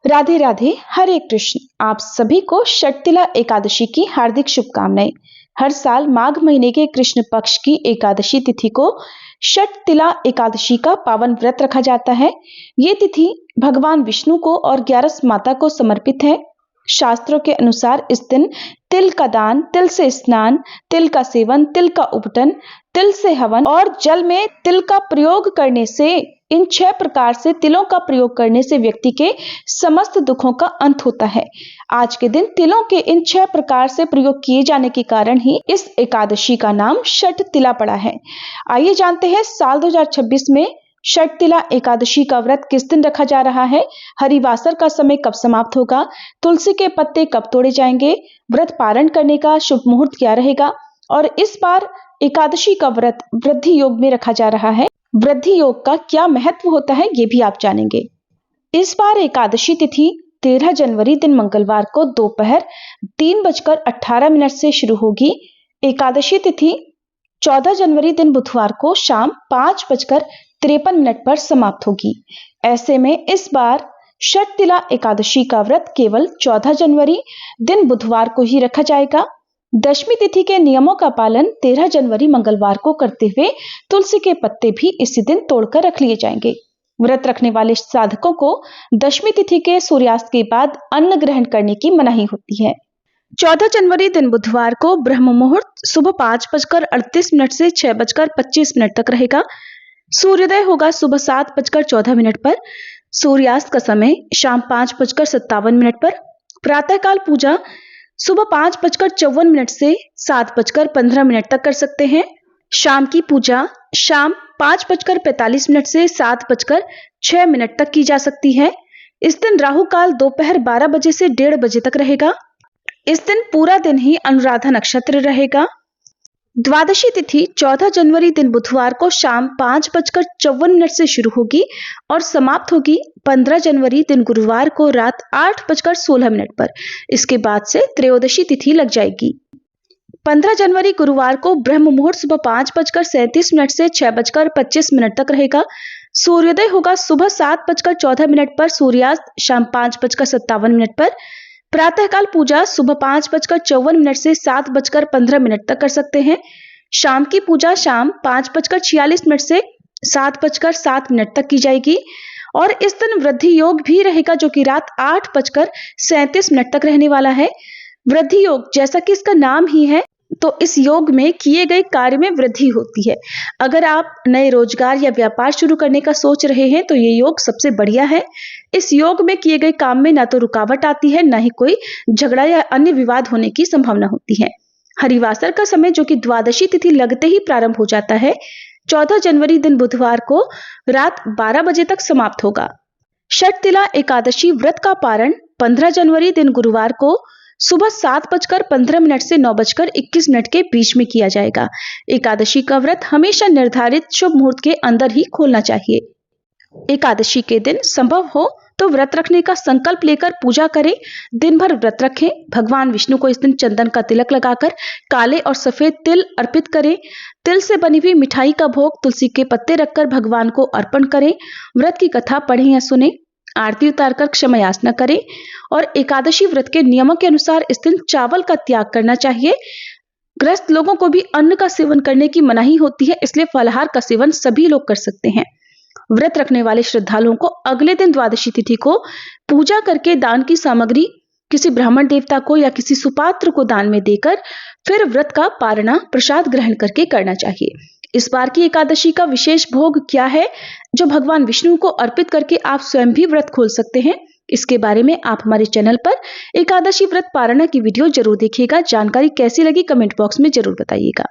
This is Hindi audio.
राधे राधे, हरे कृष्ण। आप सभी को षटतिला एकादशी की हार्दिक शुभकामनाएं। हर साल माघ महीने के कृष्ण पक्ष की एकादशी तिथि को षटतिला एकादशी का पावन व्रत रखा जाता है। ये तिथि भगवान विष्णु को और 11 माता को समर्पित है। शास्त्रों के अनुसार इस दिन तिल का दान, तिल से स्नान, तिल का सेवन, तिल का उपटन, तिल से हवन और जल में तिल का प्रयोग करने से, इन 6 प्रकार से तिलों का प्रयोग करने से व्यक्ति के समस्त दुखों का अंत होता है। आज के दिन तिलों के इन 6 प्रकार से प्रयोग किए जाने के कारण ही इस एकादशी का नाम षटतिला पड़ा है। आइए जानते हैं साल 2026 में षटतिला एकादशी का व्रत किस दिन रखा जा रहा है, हरिवासर का समय कब समाप्त होगा, तुलसी के पत्ते कब तोड़े जाएंगे, व्रत पारण करने का शुभ मुहूर्त क्या रहेगा और इस बार एकादशी का व्रत वृद्धि योग में रखा जा रहा है। वृद्धि योग का क्या महत्व होता है ये भी आप जानेंगे। इस बार एकादशी तिथि 13 जनवरी दिन मंगलवार को दोपहर 3:18 से शुरू होगी। एकादशी तिथि 14 जनवरी दिन बुधवार को शाम 5:53 पर समाप्त होगी। ऐसे में इस बार षटतिला एकादशी का व्रत केवल 14 जनवरी दिन बुधवार को ही रखा जाएगा। दशमी तिथि के नियमों का पालन 13 जनवरी मंगलवार को करते हुए तुलसी के पत्ते भी इसी दिन तोड़कर रख लिए जाएंगे। व्रत रखने वाले साधकों को दशमी तिथि के सूर्यास्त के बाद अन्न ग्रहण करने की मनाही होती है। 14 जनवरी दिन बुधवार को ब्रह्म मुहूर्त सुबह 5:38 से 6:25 तक रहेगा। सूर्योदय होगा सुबह 7:14 पर। सूर्यास्त का समय शाम 5:57 पर। प्रातःकाल पूजा सुबह 5:54 से 7:15 तक कर सकते हैं। शाम की पूजा शाम 5:45 से 7:06 तक की जा सकती है। इस दिन राहु काल दोपहर 12 बजे से 1:30 बजे तक रहेगा। इस दिन पूरा दिन ही अनुराधा नक्षत्र रहेगा। द्वादशी तिथि 14 जनवरी दिन बुधवार को शाम 5:54 से शुरू होगी और समाप्त होगी 15 जनवरी दिन गुरुवार को रात 8:16 पर। इसके बाद से त्रयोदशी तिथि लग जाएगी। 15 जनवरी गुरुवार को ब्रह्म मुहूर्त सुबह 5:37 से 6:25 तक रहेगा। सूर्योदय होगा सुबह 7:14 पर। सूर्यास्त शाम 5:57 पर। प्रातःकाल पूजा सुबह 5:54 से 7:15 तक कर सकते हैं। शाम की पूजा शाम 5:46 से 7:07 तक की जाएगी और इस दिन वृद्धि योग भी रहेगा जो कि रात 8:37 तक रहने वाला है। वृद्धि योग जैसा कि इसका नाम ही है, तो इस योग में किए गए कार्य में वृद्धि होती है। अगर आप नए रोजगार या व्यापार शुरू करने का सोच रहे हैं तो ये योग सबसे बढ़िया है। इस योग में किए गए काम में ना तो रुकावट आती है, ना ही कोई झगड़ा या अन्य विवाद होने की संभावना होती है। हरिवासर का समय जो कि द्वादशी तिथि लगते ही प्रारंभ हो जाता है, 14 जनवरी दिन बुधवार को रात 12 बजे तक समाप्त होगा। षटतिला एकादशी व्रत का पारण 15 जनवरी दिन गुरुवार को सुबह 7:15 से 9:21 के बीच में किया जाएगा। एकादशी का व्रत हमेशा निर्धारित शुभ मुहूर्त के अंदर ही खोलना चाहिए। एकादशी के दिन संभव हो तो व्रत रखने का संकल्प लेकर पूजा करें। दिन भर व्रत रखें। भगवान विष्णु को इस दिन चंदन का तिलक लगाकर काले और सफेद तिल अर्पित करें। तिल से बनी हुई मिठाई का भोग तुलसी के पत्ते रखकर भगवान को अर्पण करें। व्रत की कथा पढ़ें या सुने। आरती उतारकर क्षमा याचना करें और एकादशी व्रत के नियमों के अनुसार इस दिन चावल का त्याग करना चाहिए। ग्रस्त लोगों को भी अन्न का सेवन करने की मनाही होती है, इसलिए फलाहार का सेवन सभी लोग कर सकते हैं। व्रत रखने वाले श्रद्धालुओं को अगले दिन द्वादशी तिथि को पूजा करके दान की सामग्री किसी ब्राह्मण देवता को या किसी सुपात्र को दान में देकर फिर व्रत का पारणा प्रसाद ग्रहण करके करना चाहिए। इस बार की एकादशी का विशेष भोग क्या है जो भगवान विष्णु को अर्पित करके आप स्वयं भी व्रत खोल सकते हैं, इसके बारे में आप हमारे चैनल पर एकादशी व्रत पारणा की वीडियो जरूर देखिएगा। जानकारी कैसी लगी कमेंट बॉक्स में जरूर बताइएगा।